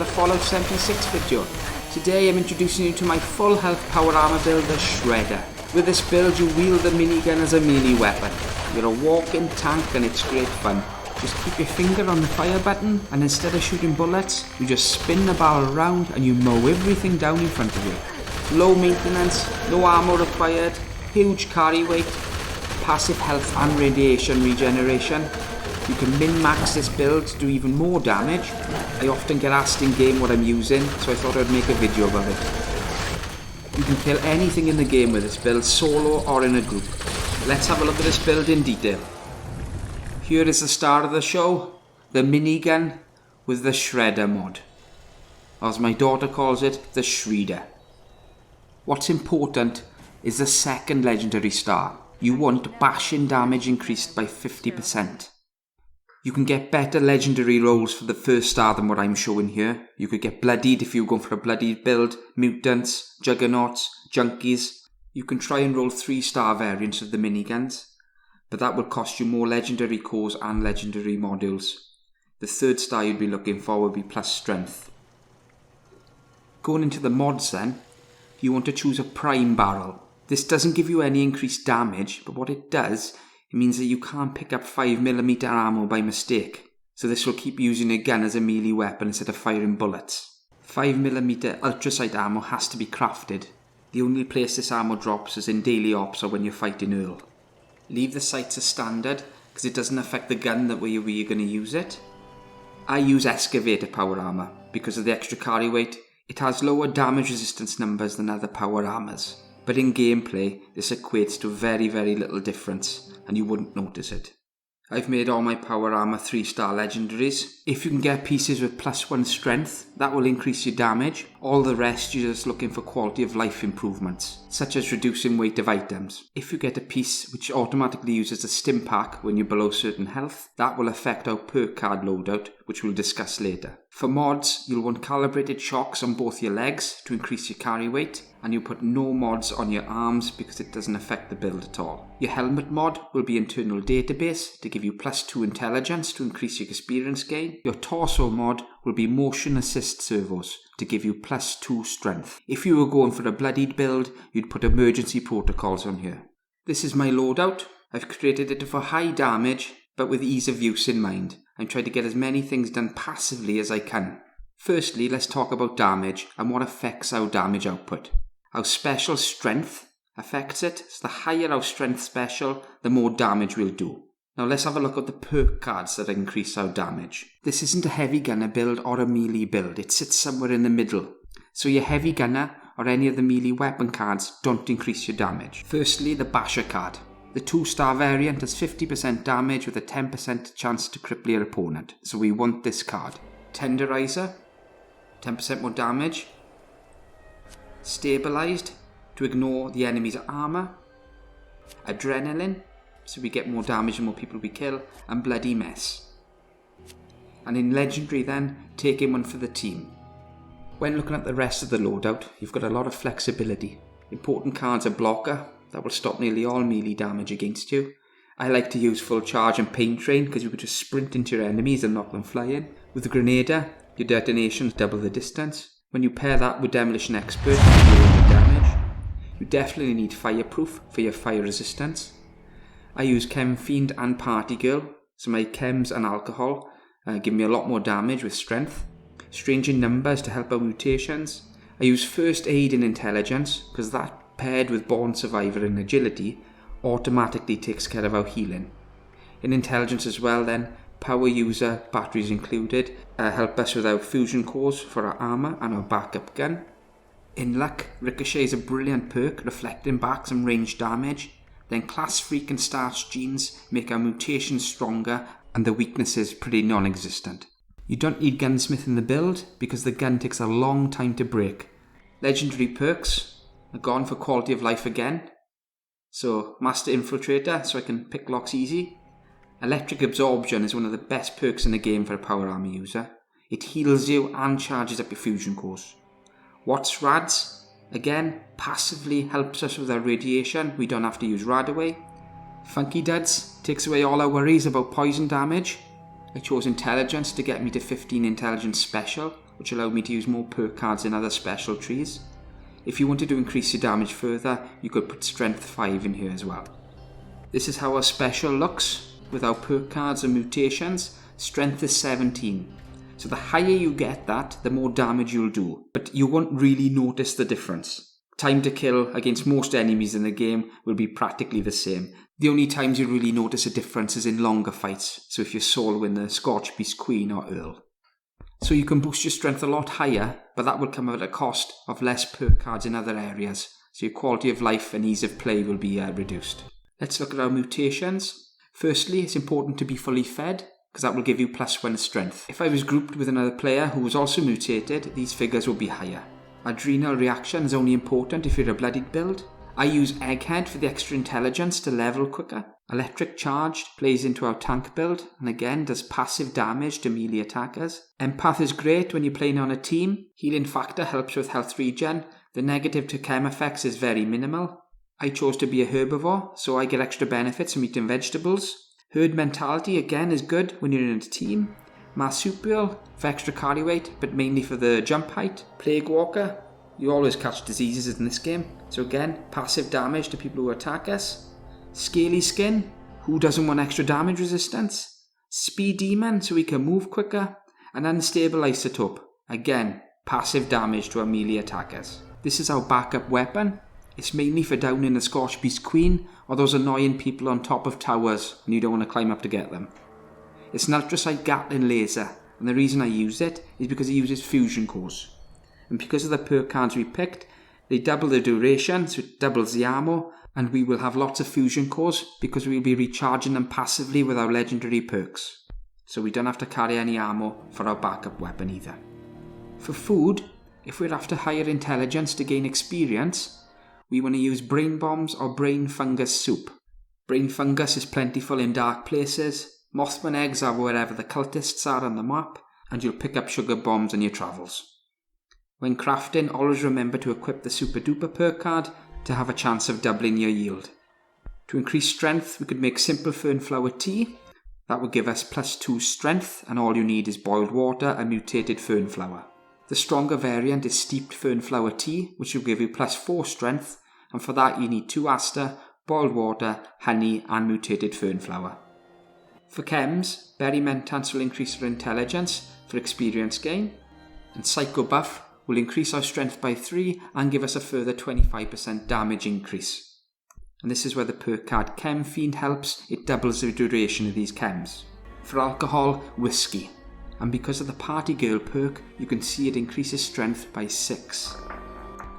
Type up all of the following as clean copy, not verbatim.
another Fallout 76 video. Today I'm introducing you to my full health power armor build, the Shredder. With this build you wield the minigun as a melee weapon. You're a walking tank and it's great fun. Just keep your finger on the fire button and instead of shooting bullets, you just spin the barrel around and you mow everything down in front of you. Low maintenance, no armor required, huge carry weight, passive health and radiation regeneration. You can min-max this build to do even more damage. I often get asked in game what I'm using, so I thought I'd make a video about it. You can kill anything in the game with this build, solo or in a group. Let's have a look at this build in detail. Here is the start of the show, the minigun with the Shredder mod. Or as my daughter calls it, the Shredder. What's important is the second legendary star. You want bashing damage increased by 50%. You can get better legendary rolls for the first star than what I'm showing here. You could get bloodied if you're going for a bloodied build, mutants, juggernauts, junkies. You can try and roll 3-star variants of the miniguns, but that will cost you more legendary cores and legendary modules. The third star you'd be looking for would be plus strength. Going into the mods then, you want to choose a prime barrel. This doesn't give you any increased damage, but what it does, it means that you can't pick up 5mm ammo by mistake. So this will keep using a gun as a melee weapon instead of firing bullets. 5mm ultrasight ammo has to be crafted. The only place this ammo drops is in daily ops or when you're fighting Earl. Leave the sights as standard because it doesn't affect the gun that way you're going to use it. I use excavator power armor because of the extra carry weight. It has lower damage resistance numbers than other power armors. But in gameplay, this equates to very little difference, and you wouldn't notice it. I've made all my power armor 3-star legendaries. If you can get pieces with +1 strength, that will increase your damage. All the rest you're just looking for quality of life improvements, such as reducing weight of items. If you get a piece which automatically uses a stim pack when you're below certain health, that will affect our perk card loadout, which we'll discuss later. For mods, you'll want calibrated shocks on both your legs to increase your carry weight, and you'll put no mods on your arms because it doesn't affect the build at all. Your helmet mod will be internal database to give you +2 intelligence to increase your experience gain. Your torso mod will be motion assist servos to give you +2 strength. If you were going for a bloodied build, you'd put emergency protocols on here. This is my loadout. I've created it for high damage, but with ease of use in mind. I'm trying to get as many things done passively as I can. Firstly, let's talk about damage and what affects our damage output. Our special strength affects it, so the higher our strength special, the more damage we'll do. Now let's have a look at the perk cards that increase our damage. This isn't a heavy gunner build or a melee build, it sits somewhere in the middle. So your heavy gunner or any of the melee weapon cards don't increase your damage. Firstly, the basher card. The 2-star variant has 50% damage with a 10% chance to cripple your opponent, so we want this card. Tenderizer, 10% more damage. Stabilized, to ignore the enemy's armor. Adrenaline, so we get more damage the more people we kill. And Bloody Mess. And in Legendary then, taking one for the team. When looking at the rest of the loadout, you've got a lot of flexibility. Important cards are blocker, that will stop nearly all melee damage against you. I like to use full charge and pain train because you can just sprint into your enemies and knock them flying. With the Grenadier, your detonations double the distance. When you pair that with Demolition Expert, you lower the damage. You definitely need Fireproof for your fire resistance. I use Chem Fiend and Party Girl, so my chems and alcohol give me a lot more damage with strength. Strange in Numbers to help out mutations. I use First Aid and Intelligence because that paired with Born Survivor and Agility automatically takes care of our healing. In Intelligence as well then, Power User, batteries included, help us with our fusion cores for our armor and our backup gun. In Luck, Ricochet is a brilliant perk, reflecting back some ranged damage. Then Class Freak and Starch Genes make our mutations stronger and the weaknesses pretty non-existent. You don't need Gunsmith in the build because the gun takes a long time to break. Legendary perks are gone for quality of life again. So Master Infiltrator, so I can pick locks easy. Electric Absorption is one of the best perks in the game for a power armor user. It heals you and charges up your fusion cores. What's Rads? Again, passively helps us with our radiation, we don't have to use Radaway. Funky Duds takes away all our worries about poison damage. I chose Intelligence to get me to 15 Intelligence Special, which allowed me to use more perk cards in other special trees. If you wanted to increase your damage further, you could put strength 5 in here as well. This is how our special looks with our perk cards and mutations. Strength is 17. So the higher you get that, the more damage you'll do, but you won't really notice the difference. Time to kill against most enemies in the game will be practically the same. The only times you really notice a difference is in longer fights, so if you're soloing the Scorch Beast Queen or Earl. So you can boost your strength a lot higher, but that will come at a cost of less perk cards in other areas, so your quality of life and ease of play will be reduced. Let's look at our mutations. Firstly, it's important to be fully fed, because that will give you +1 strength. If I was grouped with another player who was also mutated, these figures will be higher. Adrenal reaction is only important if you're a bloodied build. I use Egghead for the extra intelligence to level quicker. Electric Charged plays into our tank build and again does passive damage to melee attackers. Empath is great when you're playing on a team. Healing Factor helps with health regen. The negative to chem effects is very minimal. I chose to be a herbivore, so I get extra benefits from eating vegetables. Herd Mentality again is good when you're in a team. Marsupial for extra carry weight, but mainly for the jump height. Plague Walker, you always catch diseases in this game, so again, passive damage to people who attack us. Scaly Skin, who doesn't want extra damage resistance? Speed Demon, so we can move quicker. And Unstable Isotope, again, passive damage to our melee attackers. This is our backup weapon. It's mainly for downing the Scorch Beast Queen, or those annoying people on top of towers and you don't want to climb up to get them. It's an ultrasight Gatling laser, and the reason I use it is because it uses fusion cores. And because of the perk cards we picked, they double the duration, so it doubles the ammo, and we will have lots of fusion cores because we'll be recharging them passively with our legendary perks. So we don't have to carry any ammo for our backup weapon either. For food, if we're after higher intelligence to gain experience, we want to use Brain Bombs or Brain Fungus Soup. Brain Fungus is plentiful in dark places. Mothman eggs are wherever the cultists are on the map, and you'll pick up sugar bombs on your travels. When crafting, always remember to equip the Super Duper perk card to have a chance of doubling your yield. To increase strength, we could make simple fernflower tea. That would give us +2 strength, and all you need is boiled water and mutated fernflower. The stronger variant is steeped fernflower tea, which will give you +4 strength, and for that you need 2 aster, boiled water, honey and mutated fernflower. For chems, Berry Mentance will increase our intelligence for experience gain, and Psycho Buff will increase our strength by 3 and give us a further 25% damage increase. And this is where the perk card Chem Fiend helps, it doubles the duration of these chems. For alcohol, whiskey, and because of the Party Girl perk, you can see it increases strength by 6.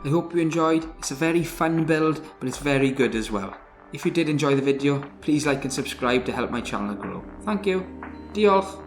I hope you enjoyed. It's a very fun build, but it's very good as well. If you did enjoy the video, please like and subscribe to help my channel grow. Thank you. Diolch.